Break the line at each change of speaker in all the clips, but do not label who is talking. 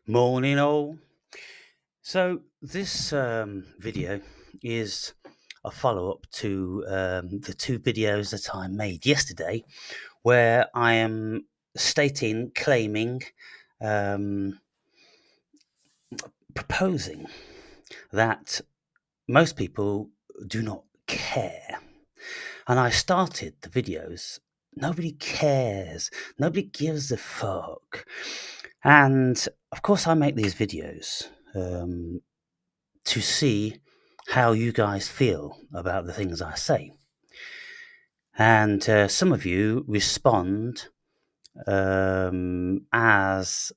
Morning, all. So, this video is a follow up to the two videos that I made yesterday, where I am claiming, um, proposing that most people do not care. And I started the videos. Nobody cares. Nobody gives a fuck. And of course, I make these videos. To see how you guys feel about the things I say. And some of you respond as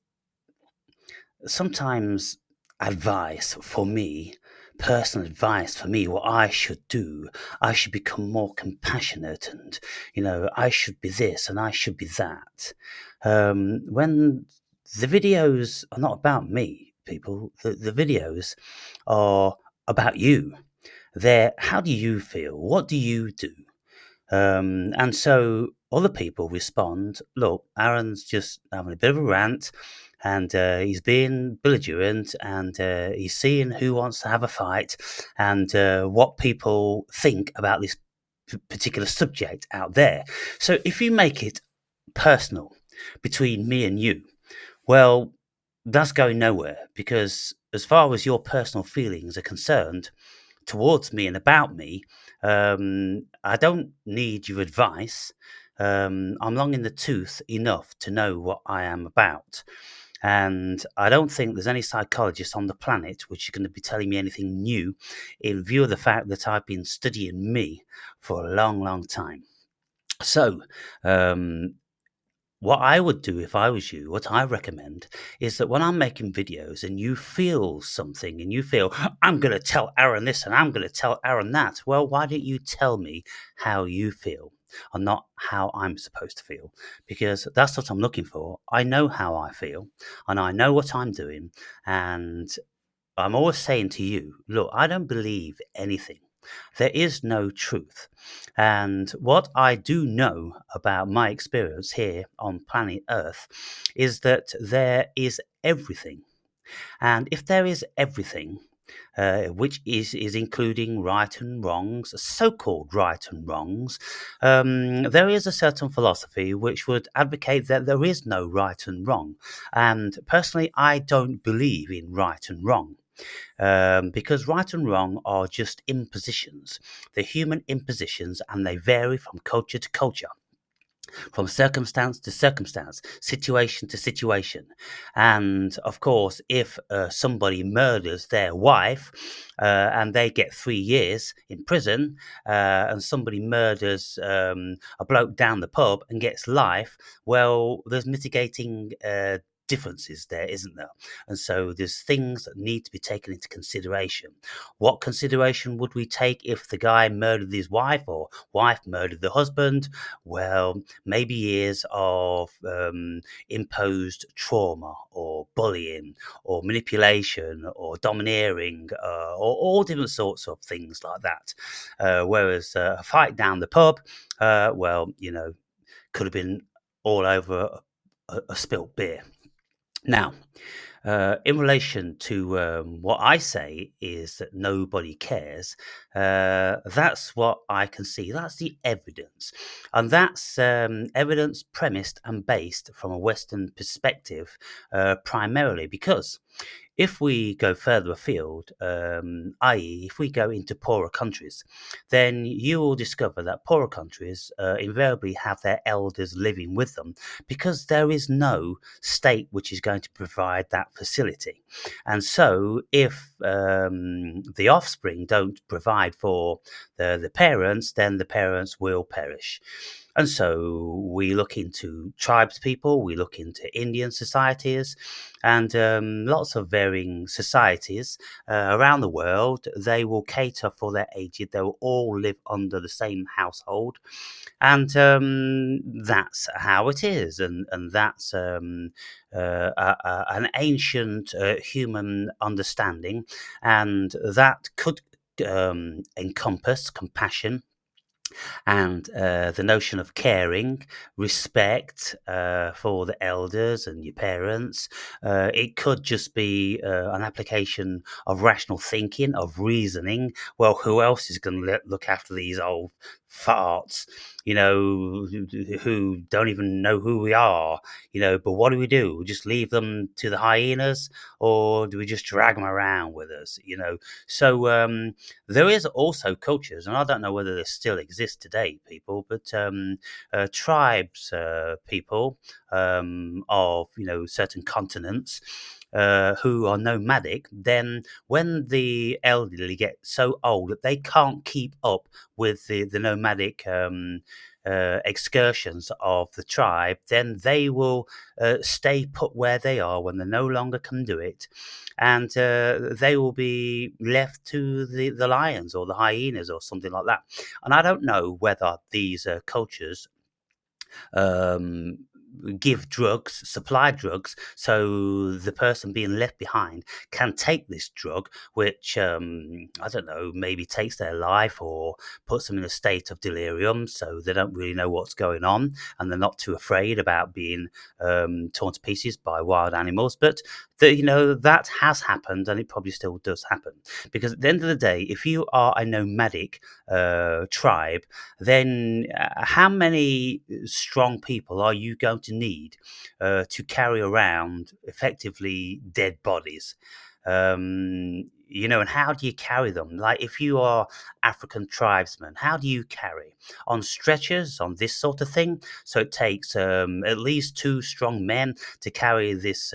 sometimes advice for me, personal advice for me, what I should do. I should become more compassionate and, I should be this and I should be that. When the videos are not about me, people, the videos are about you. How do you feel? What do you do? And so other people respond, look, Aaron's just having a bit of a rant and he's being belligerent and he's seeing who wants to have a fight and what people think about this particular subject out there. So if you make it personal between me and you, well, that's going nowhere because as far as your personal feelings are concerned, towards me and about me, I don't need your advice. I'm long in the tooth enough to know what I am about. And I don't think there's any psychologist on the planet which is going to be telling me anything new in view of the fact that I've been studying me for a long, long time. So, um, what I would do if I was you, what I recommend, is that when I'm making videos and you feel something and you feel, I'm going to tell Aaron this and I'm going to tell Aaron that, well, why don't you tell me how you feel and not how I'm supposed to feel? Because that's what I'm looking for. I know how I feel and I know what I'm doing. And I'm always saying to you, look, I don't believe anything. There is no truth. And what I do know about my experience here on planet Earth is that there is everything. And if there is everything, which is including right and wrongs, so-called right and wrongs, there is a certain philosophy which would advocate that there is no right and wrong. And personally, I don't believe in right and wrong. Because right and wrong are just impositions. They're human impositions and they vary from culture to culture, from circumstance to circumstance, situation to situation. And of course, if somebody murders their wife and they get 3 years in prison, and somebody murders a bloke down the pub and gets life, well, there's mitigating differences there, isn't there? And so there's things that need to be taken into consideration. What consideration would we take if the guy murdered his wife or wife murdered the husband? Well, maybe years of imposed trauma or bullying or manipulation or domineering or all different sorts of things like that. Whereas a fight down the pub, well, could have been all over a spilt beer. Now, in relation to what I say is that nobody cares, that's what I can see. That's the evidence. And that's evidence premised and based from a Western perspective, primarily because if we go further afield, i.e., if we go into poorer countries, then you will discover that poorer countries invariably have their elders living with them because there is no state which is going to provide that facility. And so, if the offspring don't provide for the parents, then the parents will perish. And so we look into tribes people, we look into Indian societies, and lots of varying societies around the world. They will cater for their aged. They will all live under the same household, and that's how it is. And that's an ancient human understanding, and that could encompass compassion And the notion of caring, respect for the elders and your parents. It could just be an application of rational thinking, of reasoning. Well, who else is going to look after these old farts, who don't even know who we are, but what do? We just leave them to the hyenas, or do we just drag them around with us, So there is also cultures, and I don't know whether they still exist today, people, but tribes, people of certain continents. Who are nomadic, then when the elderly get so old that they can't keep up with the nomadic excursions of the tribe, then they will stay put where they are when they no longer can do it, and they will be left to the lions or the hyenas or something like that. And I don't know whether these cultures um, give drugs, supply drugs, so the person being left behind can take this drug, which I don't know, maybe takes their life or puts them in a state of delirium, so they don't really know what's going on, and they're not too afraid about being torn to pieces by wild animals. But that has happened, and it probably still does happen, because at the end of the day, if you are a nomadic tribe, then how many strong people are you going to need to carry around effectively dead bodies? And how do you carry them? Like, if you are African tribesmen, how do you carry? On stretchers, on this sort of thing? So it takes at least two strong men to carry this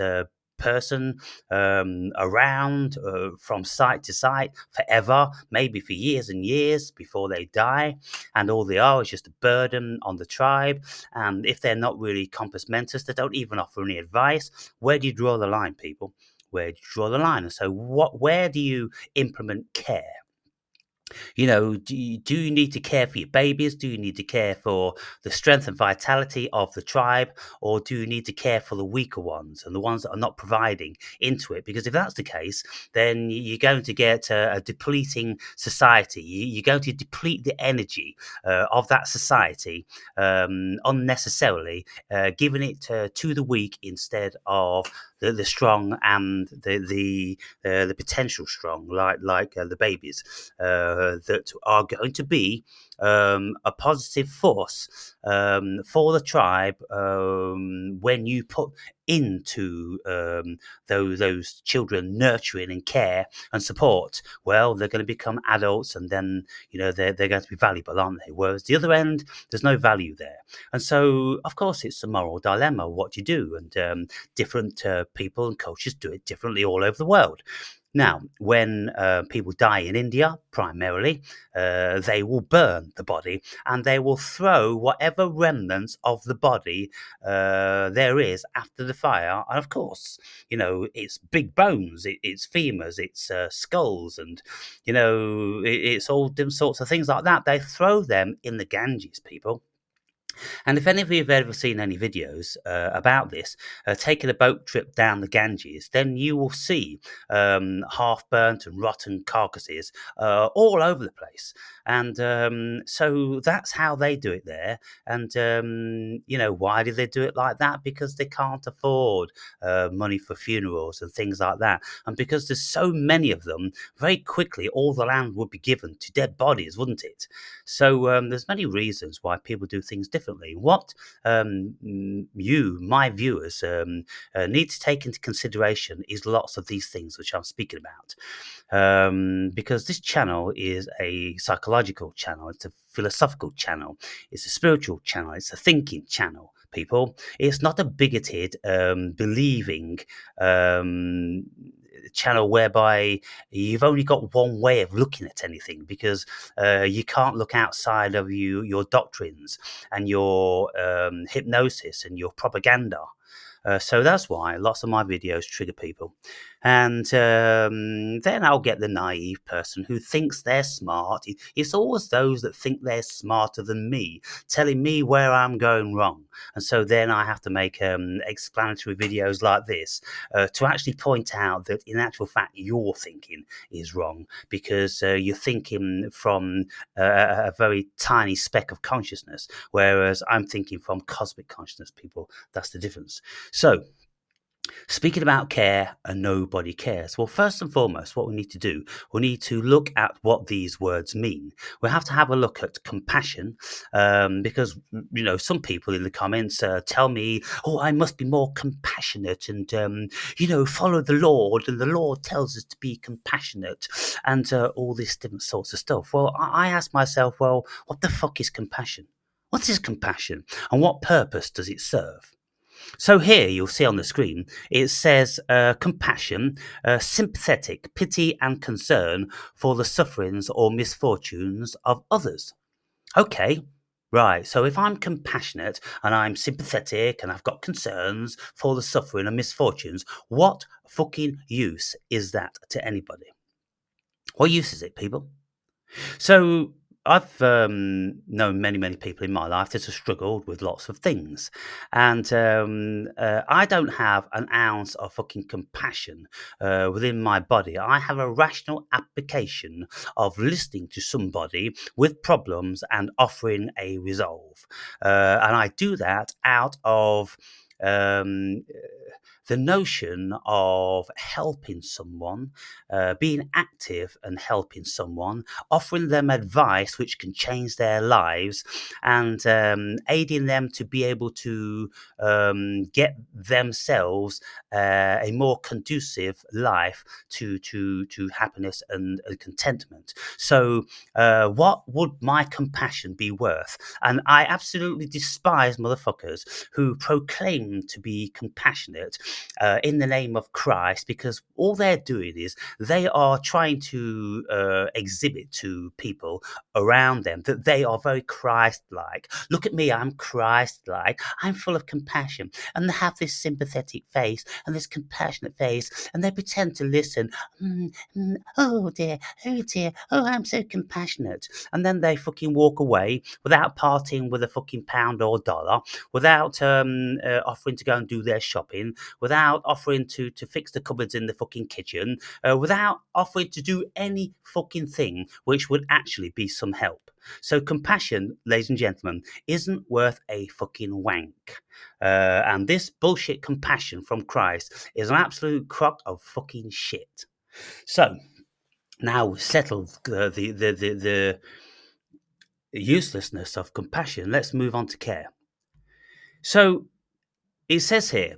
person around from site to site forever, maybe for years and years before they die, and all they are is just a burden on the tribe. And if they're not really compos mentis, they don't even offer any advice. Where do you draw the line, people? Where do you draw the line? And so, where do you implement care? Do you need to care for your babies? Do you need to care for the strength and vitality of the tribe? Or do you need to care for the weaker ones and the ones that are not providing into it? Because if that's the case, then you're going to get a depleting society. You're going to deplete the energy of that society unnecessarily, giving it to the weak instead of the strong and the potential strong, like the babies that are going to be a positive force for the tribe when you put into those children nurturing and care and support. Well, they're going to become adults, and then they're going to be valuable, aren't they? Whereas the other end, there's no value there. And so, of course, it's a moral dilemma what you do, and different people and cultures do it differently all over the world. Now, when people die in India, primarily, they will burn the body, and they will throw whatever remnants of the body there is after the fire. And of course, it's big bones, it's femurs, it's skulls, and it's all different sorts of things like that. They throw them in the Ganges, people. And if any of you have ever seen any videos about this, taking a boat trip down the Ganges, then you will see half burnt and rotten carcasses all over the place. And so that's how they do it there. And, why do they do it like that? Because they can't afford money for funerals and things like that. And because there's so many of them, very quickly all the land would be given to dead bodies, wouldn't it? So there's many reasons why people do things differently. What my viewers, need to take into consideration is lots of these things which I'm speaking about. Because this channel is a psychological channel, it's a philosophical channel, it's a spiritual channel, it's a thinking channel. People, it's not a bigoted, believing channel whereby you've only got one way of looking at anything, because you can't look outside of your doctrines and your hypnosis and your propaganda. So that's why lots of my videos trigger people. And then I'll get the naive person who thinks they're smart. It's always those that think they're smarter than me, telling me where I'm going wrong. And so then I have to make explanatory videos like this to actually point out that in actual fact your thinking is wrong, because you're thinking from a very tiny speck of consciousness, whereas I'm thinking from cosmic consciousness, people. That's the difference. So, speaking about care and nobody cares. Well, first and foremost, what we need to do, we need to look at what these words mean. We have to have a look at compassion, because, some people in the comments tell me, oh, I must be more compassionate and, follow the Lord, and the Lord tells us to be compassionate, and all this different sorts of stuff. Well, I ask myself, well, what the fuck is compassion? What is compassion, and what purpose does it serve? So here you'll see on the screen, it says compassion, sympathetic pity and concern for the sufferings or misfortunes of others. Okay, right. So if I'm compassionate and I'm sympathetic and I've got concerns for the suffering and misfortunes, what fucking use is that to anybody? What use is it, people? So I've known many people in my life that have struggled with lots of things, and I don't have an ounce of fucking compassion within my body. I have a rational application of listening to somebody with problems and offering a resolve, and I do that out of um, the notion of helping someone, being active and helping someone, offering them advice which can change their lives, and aiding them to be able to get themselves a more conducive life to happiness and contentment. So, what would my compassion be worth? And I absolutely despise motherfuckers who proclaim to be compassionate in the name of Christ, because all they're doing is they are trying to exhibit to people around them that they are very Christ-like. Look at me, I'm Christ-like. I'm full of compassion. And they have this sympathetic face and this compassionate face, and they pretend to listen. Oh dear, oh, I'm so compassionate. And then they fucking walk away without parting with a fucking pound or dollar, without offering to go and do their shopping, without offering to fix the cupboards in the fucking kitchen, without offering to do any fucking thing which would actually be some help. So compassion, ladies and gentlemen, isn't worth a fucking wank. And this bullshit compassion from Christ is an absolute crock of fucking shit. So now we've settled the uselessness of compassion. Let's move on to care. So it says here,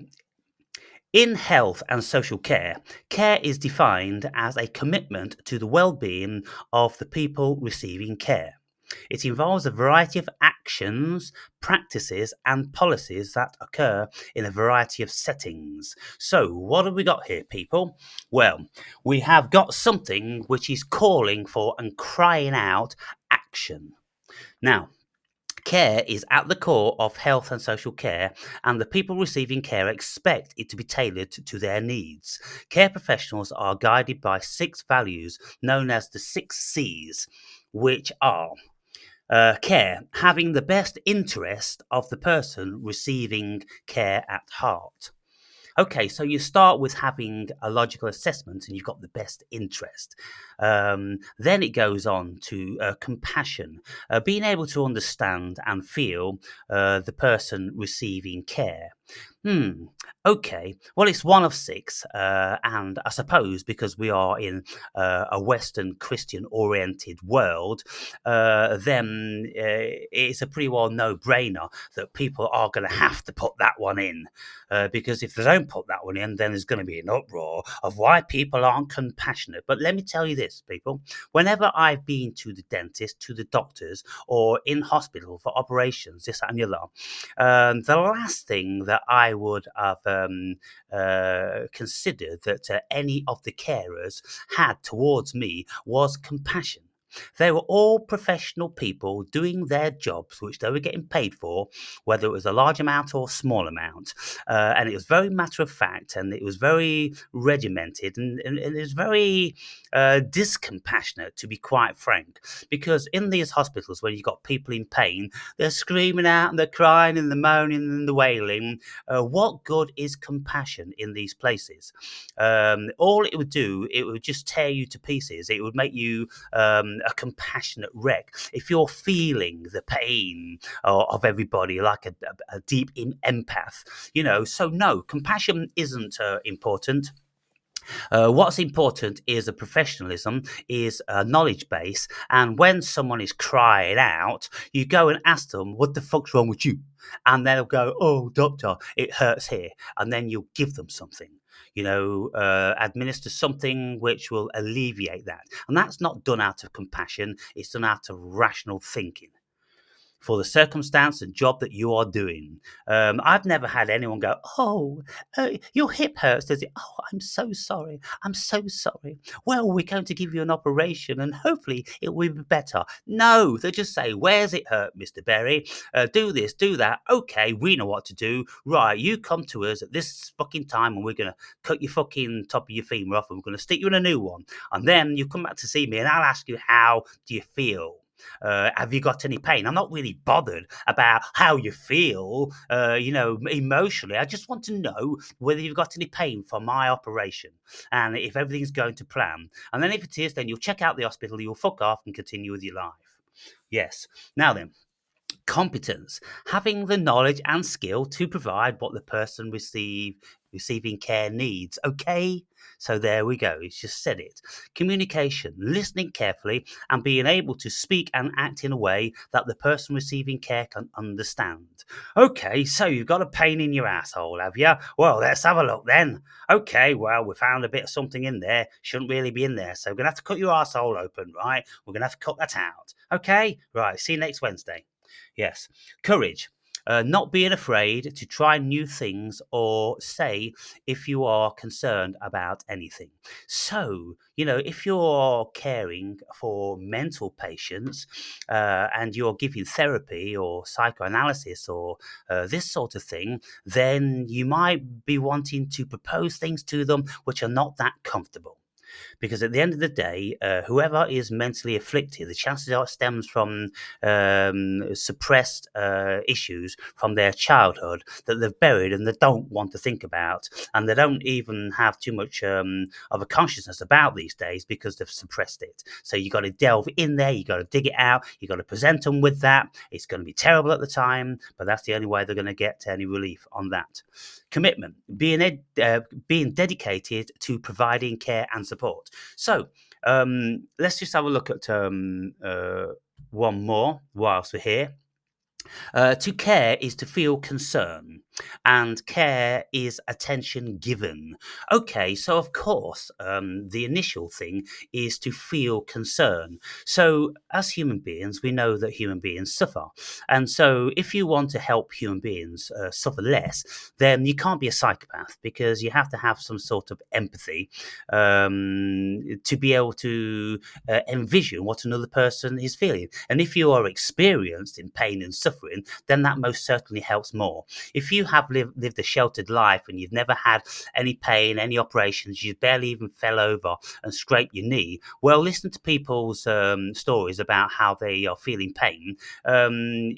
in health and social care, care is defined as a commitment to the well-being of the people receiving care. It involves a variety of actions, practices, and policies that occur in a variety of settings. So, what have we got here, people? Well, we have got something which is calling for and crying out action. Now, care is at the core of health and social care, and the people receiving care expect it to be tailored to their needs. Care professionals are guided by 6 values known as the 6 C's, which are care, having the best interest of the person receiving care at heart. Okay, so you start with having a logical assessment and you've got the best interest. Then it goes on to compassion, being able to understand and feel the person receiving care. Okay. Well, it's one of 6, and I suppose because we are in a Western Christian-oriented world, then it's a pretty well no-brainer that people are going to have to put that one in, because if they don't put that one in, then there's going to be an uproar of why people aren't compassionate. But let me tell you this, people: whenever I've been to the dentist, to the doctors, or in hospital for operations, this that, and the other, the last thing that I would have considered that any of the carers had towards me was compassion. They were all professional people doing their jobs, which they were getting paid for, whether it was a large amount or a small amount. And it was very matter of fact, and it was very regimented, and it was very discompassionate, to be quite frank. Because in these hospitals, when you've got people in pain, they're screaming out and they're crying and they're moaning and they're wailing. What good is compassion in these places? All it would do, it would just tear you to pieces. It would make you a compassionate wreck. If you're feeling the pain of everybody like a deep empath, so no, compassion isn't important. What's important is a professionalism, is a knowledge base, and when someone is crying out, you go and ask them, what the fuck's wrong with you? And they'll go, oh, doctor, it hurts here. And then you'll give them something. Administer something which will alleviate that. And that's not done out of compassion, it's done out of rational thinking for the circumstance and job that you are doing. I've never had anyone go, oh, your hip hurts, does it? Oh, I'm so sorry. I'm so sorry. Well, we're going to give you an operation and hopefully it will be better. No, they just say, where's it hurt, Mr. Berry? Do this, do that. Okay, we know what to do. Right, you come to us at this fucking time and we're going to cut your fucking top of your femur off and we're going to stick you in a new one. And then you come back to see me and I'll ask you, how do you feel? Have you got any pain? I'm not really bothered about how you feel, emotionally. I just want to know whether you've got any pain from my operation and if everything's going to plan. And then if it is, then you'll check out the hospital, you'll fuck off and continue with your life. Yes. Now then, competence, having the knowledge and skill to provide what the person receiving care needs. Okay, so there we go, it's just said it. Communication, listening carefully and being able to speak and act in a way that the person receiving care can understand. Okay, so you've got a pain in your asshole, have you? Well, let's have a look then. Okay, well, we found a bit of something in there, shouldn't really be in there, so we're gonna have to cut your asshole open, right? We're gonna have to cut that out. Okay, right, see you next Wednesday. Yes. Courage. Not being afraid to try new things or say if you are concerned about anything. So, if you're caring for mental patients and you're giving therapy or psychoanalysis or this sort of thing, then you might be wanting to propose things to them which are not that comfortable. Because at the end of the day, whoever is mentally afflicted, the chances are it stems from suppressed issues from their childhood that they've buried and they don't want to think about, and they don't even have too much of a consciousness about these days because they've suppressed it. So you got to delve in there, you got to dig it out, you got to present them with that. It's going to be terrible at the time, but that's the only way they're going to get any relief on that. Commitment, being dedicated to providing care and support. So let's just have a look at one more whilst we're here. To care is to feel concern, and care is attention given. Okay, so of course, the initial thing is to feel concern. So, as human beings, we know that human beings suffer. And so, if you want to help human beings suffer less, then you can't be a psychopath because you have to have some sort of empathy to be able to envision what another person is feeling. And if you are experienced in pain and suffering, then that most certainly helps more. If you have lived a sheltered life and you've never had any pain, any operations, you barely even fell over and scraped your knee, well, listen to people's stories about how they are feeling pain. Isn't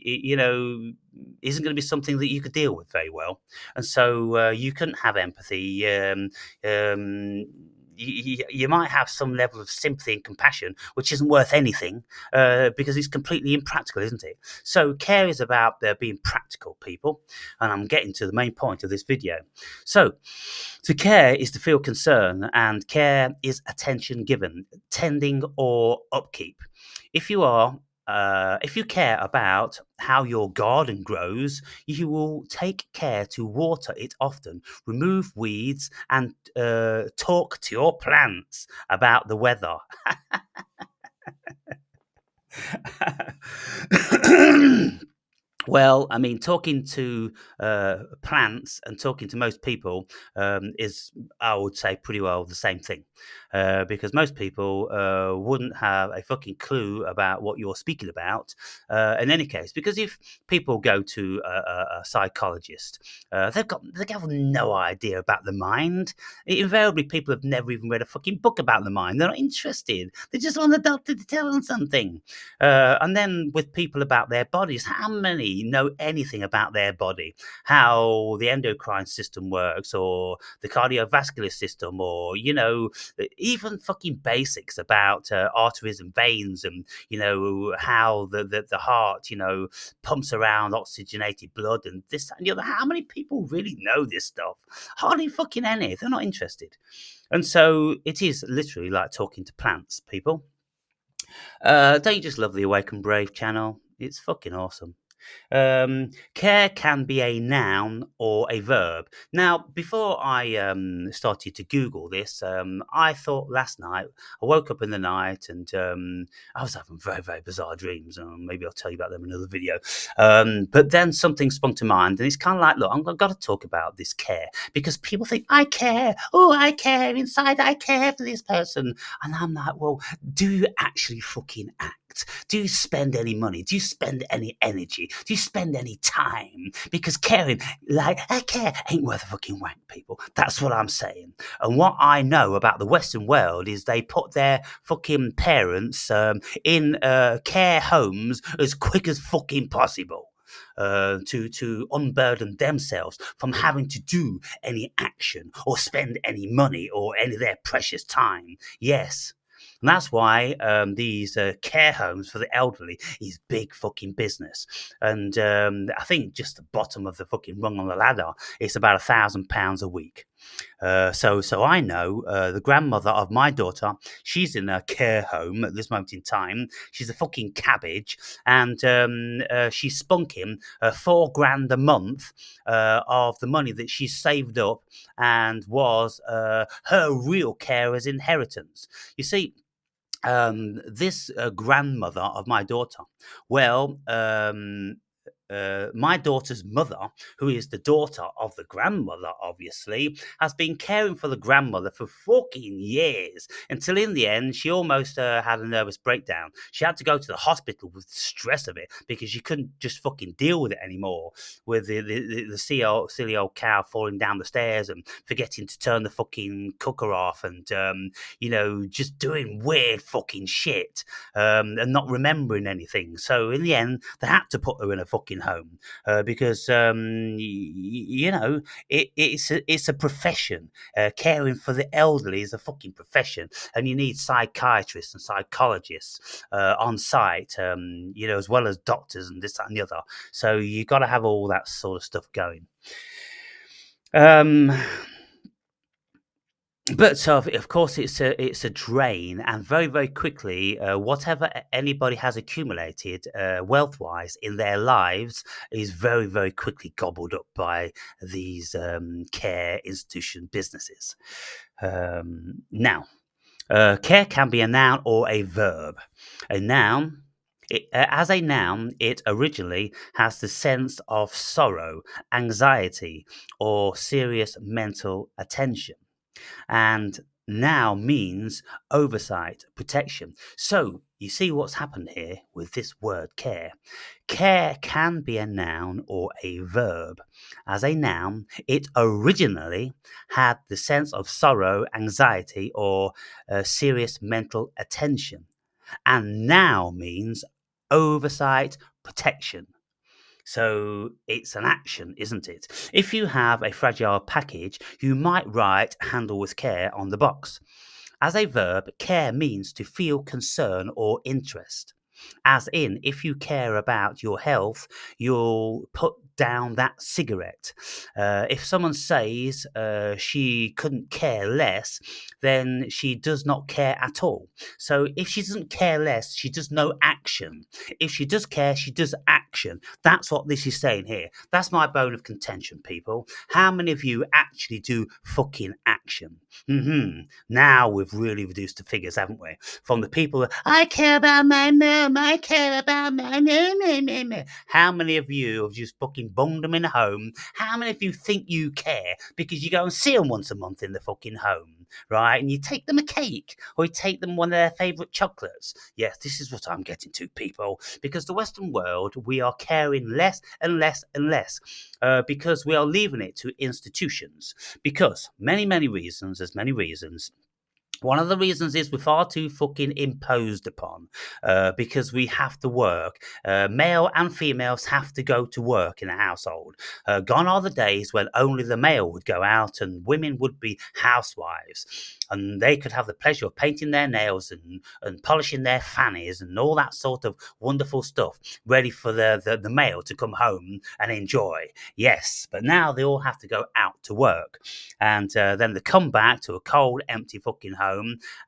going to be something that you could deal with very well. And so you couldn't have empathy. You might have some level of sympathy and compassion, which isn't worth anything because it's completely impractical, isn't it? So care is about being practical, people, and I'm getting to the main point of this video. So to care is to feel concern, and care is attention given, tending or upkeep. If you care about how your garden grows, you will take care to water it often, remove weeds, and talk to your plants about the weather. Well, I mean, talking to plants and talking to most people is, I would say, pretty well the same thing. Because most people wouldn't have a fucking clue about what you're speaking about in any case. Because if people go to a psychologist, they have no idea about the mind. Invariably, people have never even read a fucking book about the mind. They're not interested. They just want the doctor to tell them something. And then with people about their bodies, how many know anything about their body? How the endocrine system works, or the cardiovascular system, or, even fucking basics about arteries and veins, and, how the heart, pumps around oxygenated blood and this, that, and the other. How many people really know this stuff? Hardly fucking any. They're not interested. And so it is literally like talking to plants, people. Don't you just love the Awake and Brave channel? It's fucking awesome. Care can be a noun or a verb. Now, before I started to Google this, I thought last night, I woke up in the night and I was having very, very bizarre dreams. Maybe I'll tell you about them in another video. But then something sprung to mind, and it's kind of like, look, I've got to talk about this care because people think, I care. Oh, I care. Inside, I care for this person. And I'm like, well, do you actually fucking act? Do you spend any money? Do you spend any energy? Do you spend any time? Because caring, like, I care, ain't worth a fucking wank, people. That's what I'm saying. And what I know about the Western world is they put their fucking parents in care homes as quick as fucking possible. To unburden themselves from having to do any action or spend any money or any of their precious time. Yes. And that's why these care homes for the elderly is big fucking business. And I think just the bottom of the fucking rung on the ladder, it's about £1,000 a week. So I know the grandmother of my daughter. She's in a care home at this moment in time. She's a fucking cabbage, and she's spunking 4 grand a month of the money that she saved up and was her real carer's inheritance. You see, this grandmother of my daughter, well, my daughter's mother, who is the daughter of the grandmother, obviously, has been caring for the grandmother for fucking years until in the end she almost had a nervous breakdown. She had to go to the hospital with the stress of it because she couldn't just fucking deal with it anymore. With the silly old cow falling down the stairs and forgetting to turn the fucking cooker off and, just doing weird fucking shit and not remembering anything. So in the end, they had to put her in a fucking home because it's a profession. Caring for the elderly is a fucking profession, and you need psychiatrists and psychologists on site, as well as doctors and this, that, and the other. So you got to have all that sort of stuff going. But so of course it's a drain, and very, very quickly, whatever anybody has accumulated wealth wise in their lives is very, very quickly gobbled up by these care institution businesses. Now, care can be a noun or a verb. A noun. As a noun, it originally has the sense of sorrow, anxiety, or serious mental attention, and now means oversight, protection. So you see what's happened here with this word care. Care can be a noun or a verb. As a noun, it originally had the sense of sorrow, anxiety, or serious mental attention, and now means oversight, protection. So it's an action, isn't it? If you have a fragile package, you might write handle with care on the box. As a verb, care means to feel concern or interest. As in, if you care about your health, you'll put down that cigarette. If someone says she couldn't care less, then she does not care at all. So if she doesn't care less, she does no action. If she does care, she does action. That's what this is saying here. That's my bone of contention, people. How many of you actually do fucking action? action. Now we've really reduced the figures, haven't we? From the people that, I care about my mum, I care about my mum. How many of you have just fucking bunged them in a home? How many of you think you care because you go and see them once a month in the fucking home, right? And you take them a cake or you take them one of their favourite chocolates. Yes, this is what I'm getting to, people. Because the Western world, we are caring less and less and less because we are leaving it to institutions. Because many reasons, there's many reasons. One of the reasons is we're far too fucking imposed upon because we have to work. Male and females have to go to work in a household. Gone are the days when only the male would go out and women would be housewives. And they could have the pleasure of painting their nails and polishing their fannies and all that sort of wonderful stuff, ready for the male to come home and enjoy. Yes, but now they all have to go out to work. And then they come back to a cold, empty fucking home,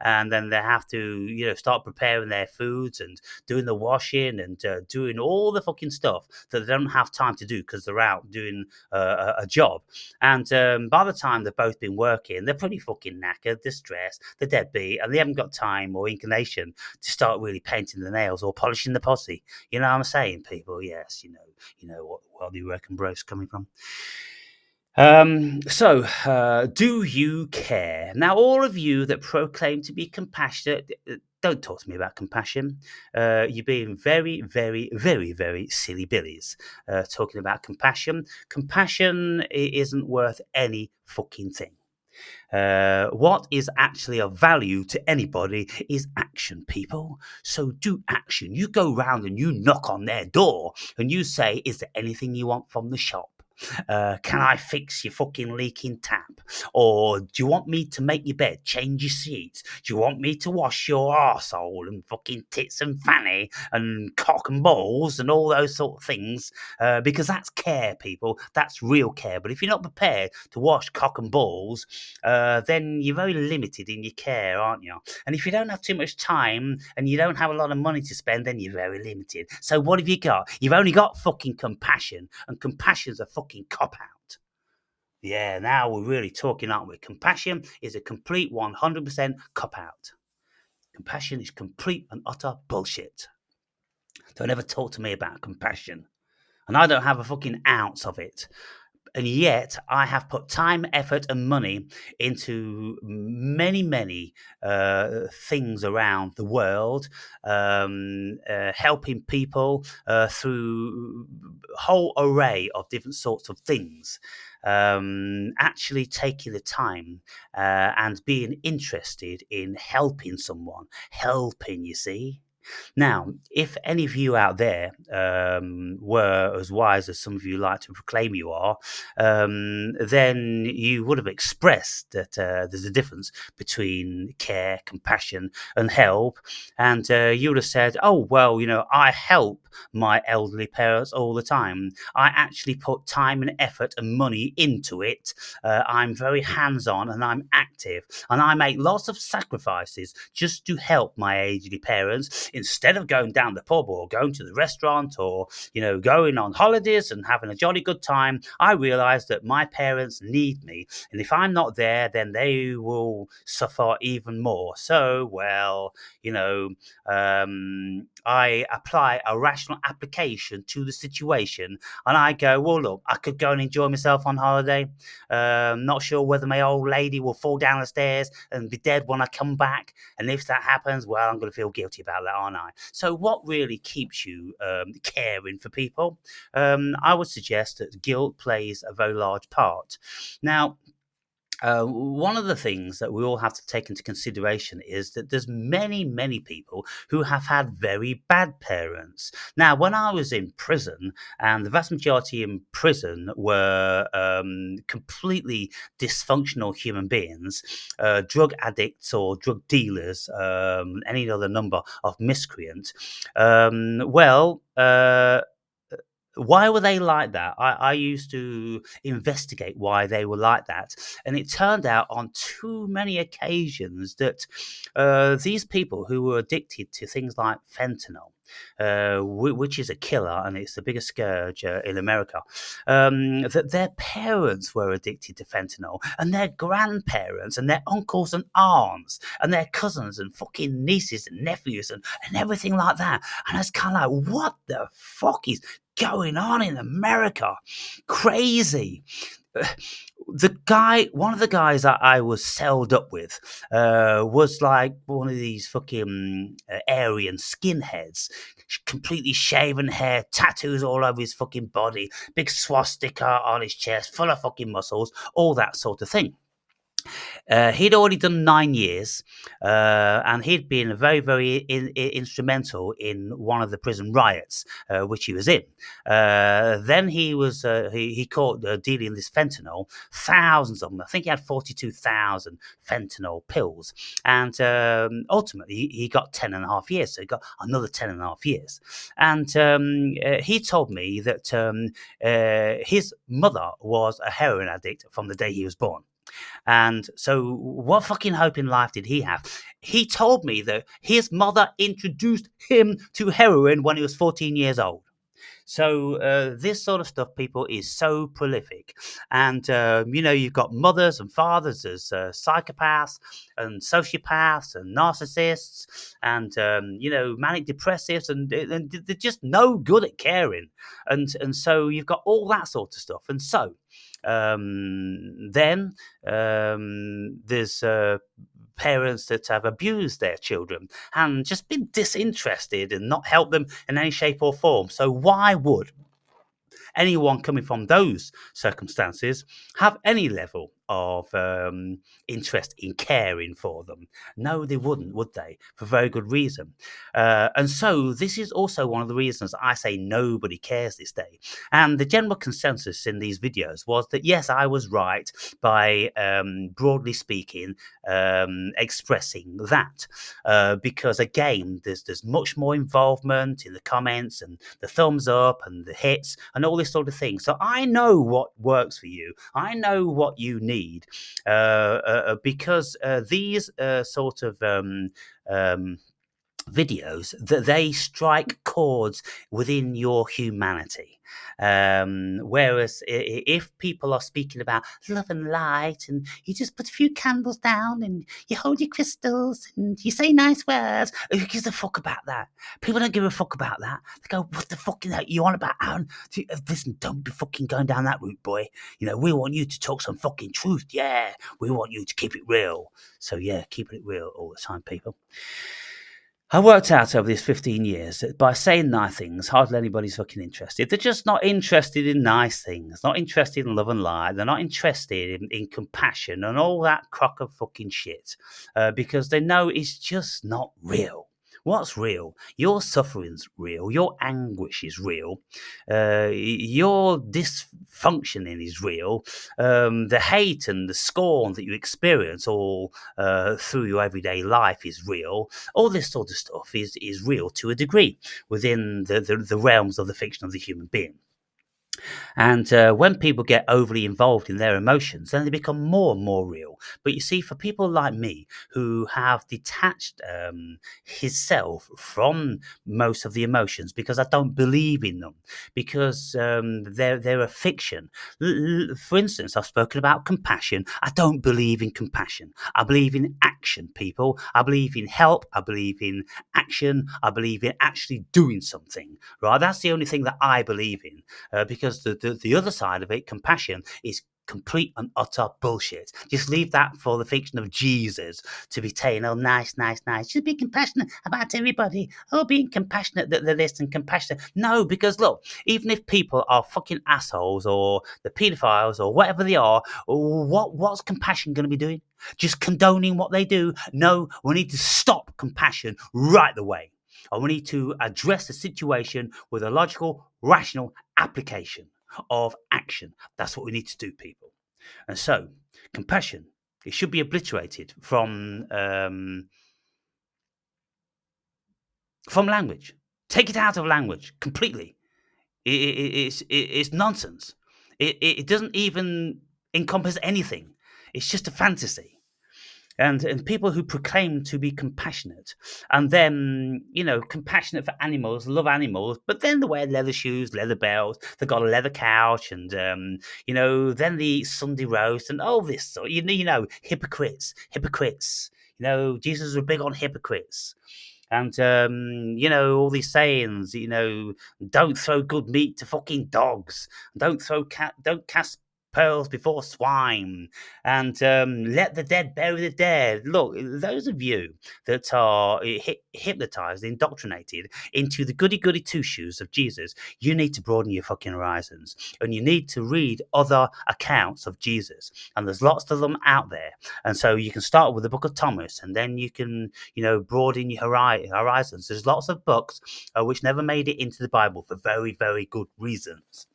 and then they have to, start preparing their foods and doing the washing and doing all the fucking stuff that they don't have time to do because they're out doing a job. And by the time they've both been working, they're pretty fucking knackered, they're stressed, they're deadbeat, and they haven't got time or inclination to start really painting the nails or polishing the posse. You know what I'm saying, people? Yes, you know what you reckon bro's coming from. Do you care? Now, all of you that proclaim to be compassionate, don't talk to me about compassion. You're being very, very, very, very silly billies talking about compassion. Compassion isn't worth any fucking thing. What is actually of value to anybody is action, people. So do action. You go round and you knock on their door and you say, is there anything you want from the shop? Can I fix your fucking leaking tap? Or do you want me to make your bed, change your sheets? Do you want me to wash your arsehole and fucking tits and fanny and cock and balls and all those sort of things? Because that's care, people. That's real care. But if you're not prepared to wash cock and balls, then you're very limited in your care, aren't you? And if you don't have too much time and you don't have a lot of money to spend, then you're very limited. So what have you got? You've only got fucking compassion, and compassion's a fucking cop-out. Yeah, now we're really talking, aren't we? Compassion is a complete 100% cop-out. Compassion is complete and utter bullshit. Don't ever talk to me about compassion. And I don't have a fucking ounce of it. And yet I have put time, effort, and money into many things around the world, helping people through a whole array of different sorts of things. Actually taking the time and being interested in helping someone. Helping, you see. Now, if any of you out there were as wise as some of you like to proclaim you are, then you would have expressed that there's a difference between care, compassion, and help. And you would have said, oh, well, I help my elderly parents all the time. I actually put time and effort and money into it. I'm very hands-on and I'm active. And I make lots of sacrifices just to help my elderly parents instead of going down the pub or going to the restaurant or, going on holidays and having a jolly good time. I realize that my parents need me. And if I'm not there, then they will suffer even more. So, well, I apply a rational application to the situation and I go, well, look, I could go and enjoy myself on holiday. Not sure whether my old lady will fall down the stairs and be dead when I come back. And if that happens, well, I'm going to feel guilty about that, aren't I? So what really keeps you caring for people? I would suggest that guilt plays a very large part. Now, one of the things that we all have to take into consideration is that there's many people who have had very bad parents. Now, when I was in prison, and the vast majority in prison were completely dysfunctional human beings, drug addicts or drug dealers, any other number of miscreants, why were they like that? I used to investigate why they were like that. And it turned out on too many occasions that these people who were addicted to things like fentanyl, which is a killer, and it's the biggest scourge in America, that their parents were addicted to fentanyl, and their grandparents, and their uncles and aunts, and their cousins, and fucking nieces and nephews, and everything like that. And it's kind of like, what the fuck is going on in America? Crazy. One of the guys that I was celled up with, was like one of these fucking Aryan skinheads, completely shaven hair, tattoos all over his fucking body, big swastika on his chest, full of fucking muscles, all that sort of thing. He'd already done 9 years, and he'd been very, very instrumental in one of the prison riots, which he was in. Then he caught dealing this fentanyl, thousands of them. I think he had 42,000 fentanyl pills, and ultimately he got 10 and a half years. So he got another 10 and a half years. And he told me that his mother was a heroin addict from the day he was born. And so, what fucking hope in life did he have? He told me that his mother introduced him to heroin when he was 14 years old. So this sort of stuff, people, is so prolific. And, you've got mothers and fathers as psychopaths and sociopaths and narcissists and, manic depressives, and they're just no good at caring. And so you've got all that sort of stuff. And so then there's parents that have abused their children and just been disinterested and not helped them in any shape or form. So why would anyone coming from those circumstances have any level of interest in caring for them? No, they wouldn't, would they? For very good reason. And so this is also one of the reasons I say nobody cares this day. And the general consensus in these videos was that, yes, I was right by, broadly speaking, expressing that. Because, again, there's much more involvement in the comments and the thumbs up and the hits and all this sort of thing. So I know what works for you. I know what you need, because these sort of videos, that they strike chords within your humanity. Whereas if people are speaking about love and light, and you just put a few candles down and you hold your crystals and you say nice words, who gives a fuck about that? People don't give a fuck about that. They go, what the fuck is that you on about, Aaron? Listen, don't be fucking going down that route, boy. We want you to talk some fucking truth. Yeah, we want you to keep it real. So yeah, keeping it real all the time, people. I worked out over these 15 years that by saying nice things, hardly anybody's fucking interested. They're just not interested in nice things, not interested in love and light. They're not interested in compassion and all that crock of fucking shit, because they know it's just not real. What's real? Your suffering's real. Your anguish is real. Your dysfunctioning is real. The hate and the scorn that you experience all through your everyday life is real. All this sort of stuff is real to a degree within the realms of the fiction of the human being. And when people get overly involved in their emotions, then they become more and more real. But you see, for people like me who have detached his self from most of the emotions because I don't believe in them, because they're a fiction. For instance, I've spoken about compassion. I don't believe in compassion. I believe in action, people. I believe in help. I believe in action. I believe in actually doing something, right? That's the only thing that I believe in, because the other side of it, compassion, is complete and utter bullshit. Just leave that for the fiction of Jesus to be saying, oh, nice. Just be compassionate about everybody. Oh, being compassionate that they're this and compassionate. No, because look, even if people are fucking assholes or the pedophiles or whatever they are, what's compassion going to be doing? Just condoning what they do? No, we need to stop compassion right the way. And we need to address the situation with a logical, rational application of action. That's what we need to do, people. And so, compassion, it should be obliterated from language. Take it out of language completely. It's nonsense. It doesn't even encompass anything. It's just a fantasy. and people who proclaim to be compassionate, and then compassionate for animals, love animals, but then they wear leather shoes, leather belts, they've got a leather couch, and then they eat Sunday roast and all this sort. Hypocrites. Jesus was big on hypocrites. And all these sayings, don't throw good meat to fucking dogs, don't cast pearls before swine, and let the dead bury the dead. Look, those of you that are hypnotized, indoctrinated into the goody goody two shoes of Jesus, you need to broaden your fucking horizons, and you need to read other accounts of Jesus, and there's lots of them out there. And so you can start with the book of Thomas, and then you can broaden your horizons. There's lots of books which never made it into the Bible for very, very good reasons.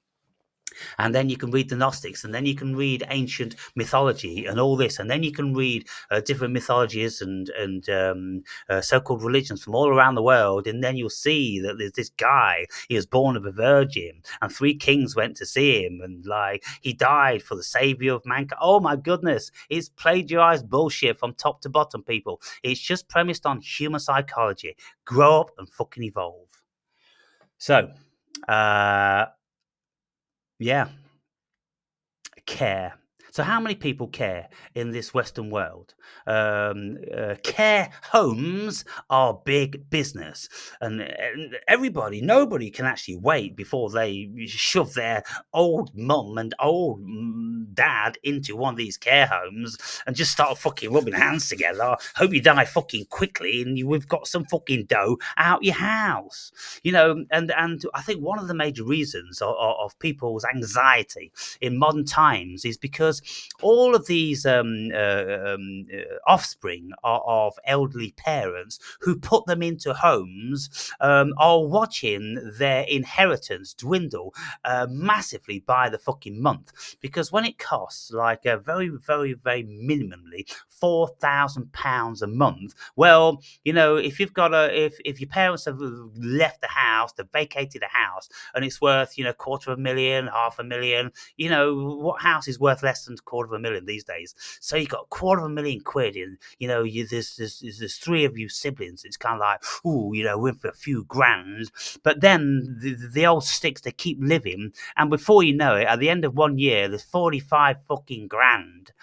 And then you can read the Gnostics, and then you can read ancient mythology and all this, and then you can read different mythologies and so-called religions from all around the world, and then you'll see that there's this guy. He was born of a virgin, and 3 kings went to see him, and he died for the savior of mankind. Oh my goodness, it's plagiarized bullshit from top to bottom, people. It's just premised on human psychology. Grow up and fucking evolve. So, yeah. Care. So how many people care in this Western world? Care homes are big business, and nobody can actually wait before they shove their old mum and old dad into one of these care homes and just start fucking rubbing hands together. Hope you die fucking quickly, and we've got some fucking dough out your house. And I think one of the major reasons of people's anxiety in modern times is because all of these offspring of elderly parents who put them into homes are watching their inheritance dwindle massively by the fucking month, because when it costs like a very, very, very minimally £4,000 a month, well, if you've got if your parents have left the house, they've vacated the house, and it's worth £250,000, £500,000, what house is worth less than £250,000 these days? So you got £250,000 in, there's 3 of you siblings. It's kind of like, we're in for a few grand. But then the old sticks, they keep living, and before you know it, at the end of 1 year, there's 45 fucking grand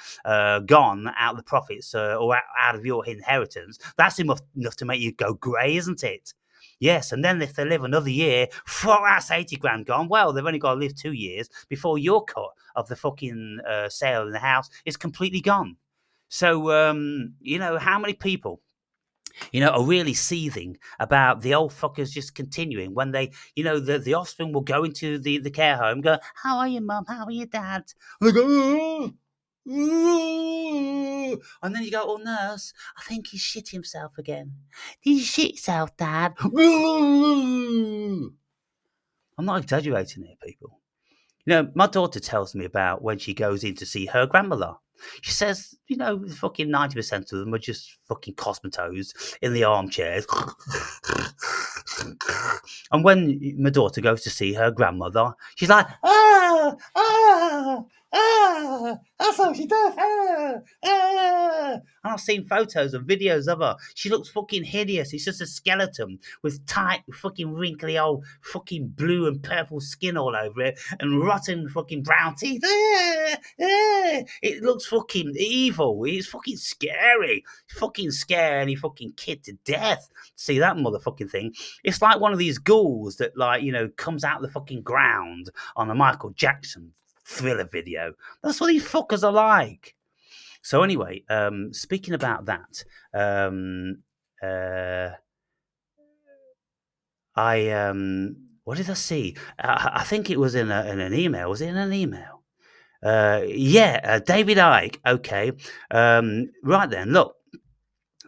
gone out of the profits or out of your inheritance. That's enough to make you go grey, isn't it? Yes, and then if they live another year, that's 80 grand gone. Well, they've only got to live 2 years before your cut of the fucking sale in the house is completely gone. So, how many people, are really seething about the old fuckers just continuing when they, the offspring will go into the care home and go, how are you, mum? How are you, dad? And they go, and then you go, oh, nurse, I think he shit himself again. Did you shit yourself, Dad? I'm not exaggerating here, people. My daughter tells me about when she goes in to see her grandmother. She says, fucking 90% of them are just fucking cosmetos in the armchairs. And when my daughter goes to see her grandmother, she's like, that's how she does. And I've seen photos and videos of her. She looks fucking hideous. It's just a skeleton with tight, fucking wrinkly old fucking blue and purple skin all over it and rotten fucking brown teeth. It looks fucking evil. It's fucking scary. Fucking scare any fucking kid to death. See that motherfucking thing? It's like one of these ghouls that, comes out of the fucking ground on a Michael Jackson Thriller video. That's what these fuckers are like. So anyway, speaking about that, what did I see? I think it was in an email. Was it in an email? David Icke. Okay. Right then, look.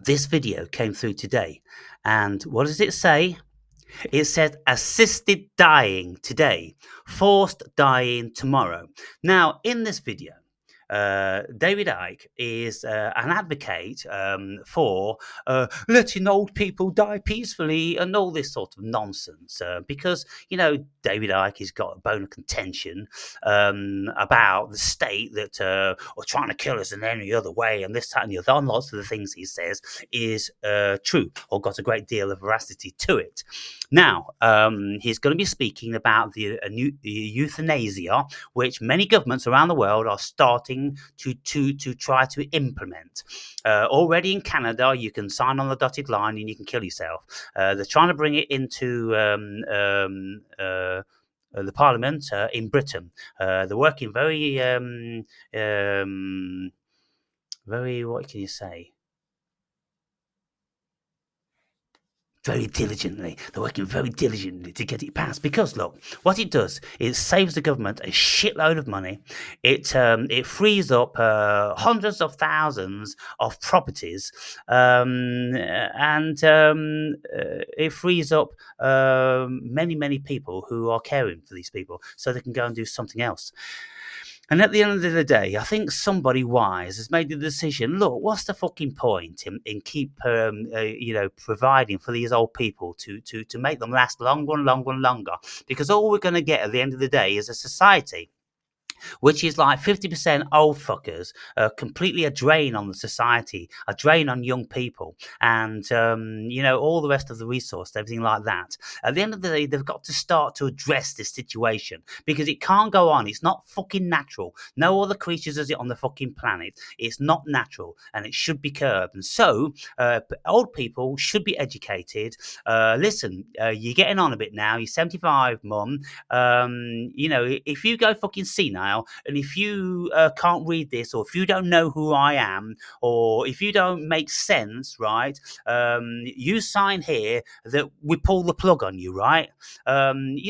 This video came through today. And what does it say? It said assisted dying today, forced dying tomorrow. Now, in this video, David Icke is an advocate for letting old people die peacefully and all this sort of nonsense. Because, David Icke has got a bone of contention about the state that are trying to kill us in any other way, and this, that, and the other. And lots of the things he says is true or got a great deal of veracity to it. Now, he's going to be speaking about the euthanasia, which many governments around the world are starting to try to implement. Already in Canada, you can sign on the dotted line and you can kill yourself. They're trying to bring it into the Parliament in Britain. They're working very, what can you say? Very diligently. They're working very diligently to get it passed because, look, what it does is saves the government a shitload of money. It frees up hundreds of thousands of properties, and it frees up many people who are caring for these people, so they can go and do something else. And at the end of the day, I think somebody wise has made the decision. Look, what's the fucking point in keep providing for these old people to make them last longer and longer and longer? Because all we're going to get at the end of the day is a society which is like 50% old fuckers, completely a drain on the society, a drain on young people, and all the rest of the resource, everything like that. At the end of the day, they've got to start to address this situation because it can't go on. It's not fucking natural. No other creatures does it on the fucking planet. It's not natural, and it should be curbed. And so, old people should be educated. Listen, you're getting on a bit now. You're 75, mum. If you go fucking senile, and if you can't read this, or if you don't know who I am, or if you don't make sense, right, you sign here that we pull the plug on you, right? And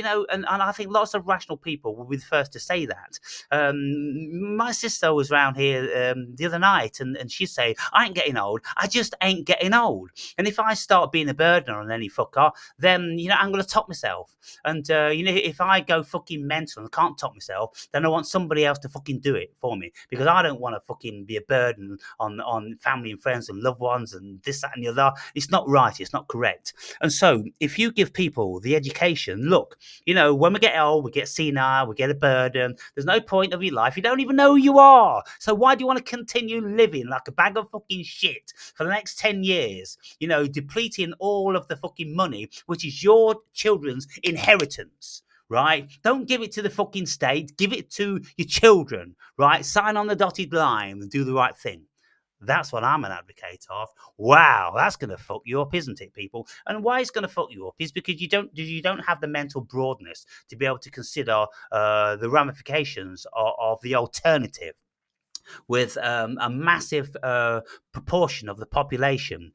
I think lots of rational people will be the first to say that. My sister was around here the other night, and she'd say, I ain't getting old. I just ain't getting old. And if I start being a burden on any fucker, then, I'm going to top myself. And, if I go fucking mental and can't top myself, then I want somebody else to fucking do it for me because I don't want to fucking be a burden on family and friends and loved ones and this, that, and the other. It's not right. It's not correct. And so if you give people the education, look, when we get old, we get senile, we get a burden. There's no point of your life. You don't even know who you are. So why do you want to continue living like a bag of fucking shit for the next 10 years, depleting all of the fucking money, which is your children's inheritance? Right? Don't give it to the fucking state. Give it to your children, right? Sign on the dotted line and do the right thing. That's what I'm an advocate of. Wow, that's going to fuck you up, isn't it, people? And why it's going to fuck you up is because you don't have the mental broadness to be able to consider the ramifications of the alternative. With a massive proportion of the population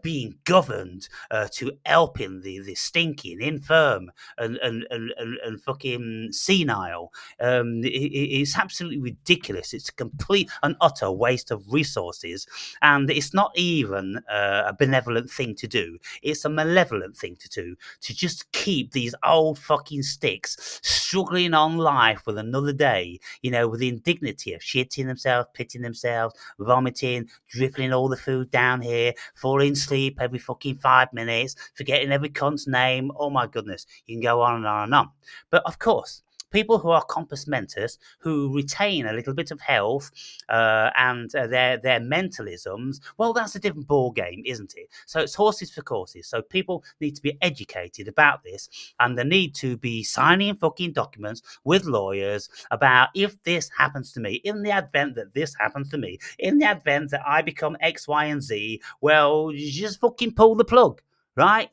being governed to helping the stinking, infirm, and fucking senile. It's absolutely ridiculous. It's a complete and utter waste of resources, and it's not even a benevolent thing to do. It's a malevolent thing to do, to just keep these old fucking sticks struggling on life with another day, with the indignity of shitting themselves, pitting themselves, vomiting, dribbling all the food down here, falling asleep every fucking 5 minutes, forgetting every cunt's name. Oh my goodness, you can go on and on and on. But of course, people who are compos mentis, who retain a little bit of health and their mentalisms, well, that's a different ball game, isn't it? So it's horses for courses. So people need to be educated about this, and they need to be signing fucking documents with lawyers about if this happens to me, in the advent that this happens to me, in the advent that I become X, Y, and Z, well, you just fucking pull the plug, right?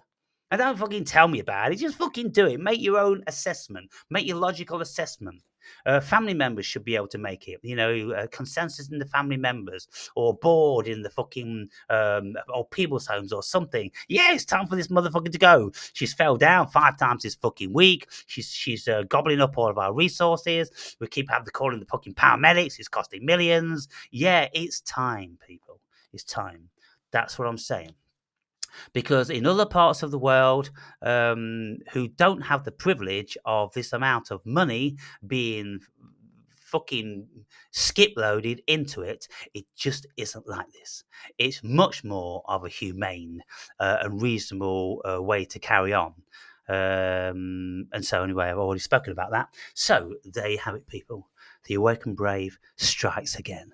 And don't fucking tell me about it. Just fucking do it. Make your own assessment. Make your logical assessment. Family members should be able to make it. Consensus in the family members, or board in the fucking or people's homes or something. Yeah, it's time for this motherfucker to go. She's fell down 5 times this fucking week. She's gobbling up all of our resources. We keep having to call in the fucking paramedics. It's costing millions. Yeah, it's time, people. It's time. That's what I'm saying. Because in other parts of the world who don't have the privilege of this amount of money being fucking skip loaded into it. It just isn't like this. It's much more of a humane and reasonable way to carry on. And so anyway, I've already spoken about that. So there you have it, people. The Awakened Brave strikes again.